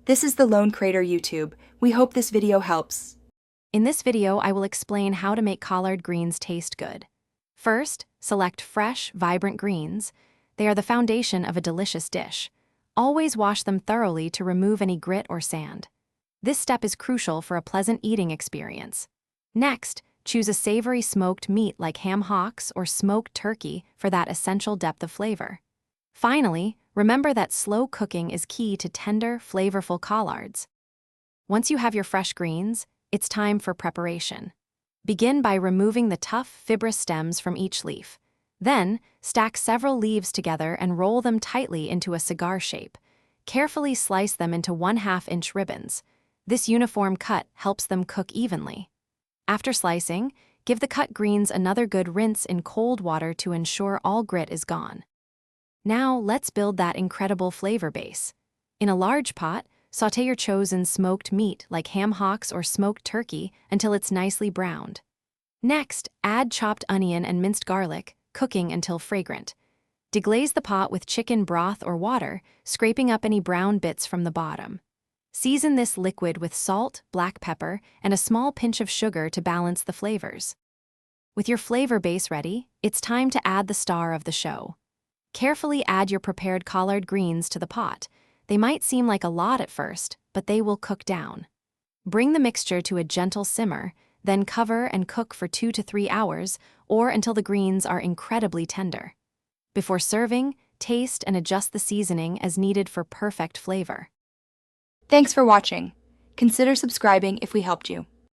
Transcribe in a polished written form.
This is the Lone Crater YouTube. We hope this video helps. In this video, I will explain how to make collard greens taste good. First, select fresh, vibrant greens. They are the foundation of a delicious dish. Always wash them thoroughly to remove any grit or sand. This step is crucial for a pleasant eating experience. Next, choose a savory smoked meat like ham hocks or smoked turkey for that essential depth of flavor. Finally, remember that slow cooking is key to tender, flavorful collards. Once you have your fresh greens, it's time for preparation. Begin by removing the tough, fibrous stems from each leaf. Then, stack several leaves together and roll them tightly into a cigar shape. Carefully slice them into 1/2-inch ribbons. This uniform cut helps them cook evenly. After slicing, give the cut greens another good rinse in cold water to ensure all grit is gone. Now, let's build that incredible flavor base. In a large pot, sauté your chosen smoked meat like ham hocks or smoked turkey until it's nicely browned. Next, add chopped onion and minced garlic, cooking until fragrant. Deglaze the pot with chicken broth or water, scraping up any brown bits from the bottom. Season this liquid with salt, black pepper, and a small pinch of sugar to balance the flavors. With your flavor base ready, it's time to add the star of the show. Carefully add your prepared collard greens to the pot. They might seem like a lot at first, but they will cook down. Bring the mixture to a gentle simmer, then cover and cook for 2 to 3 hours or until the greens are incredibly tender. Before serving, taste and adjust the seasoning as needed for perfect flavor. Thanks for watching. Consider subscribing if we helped you.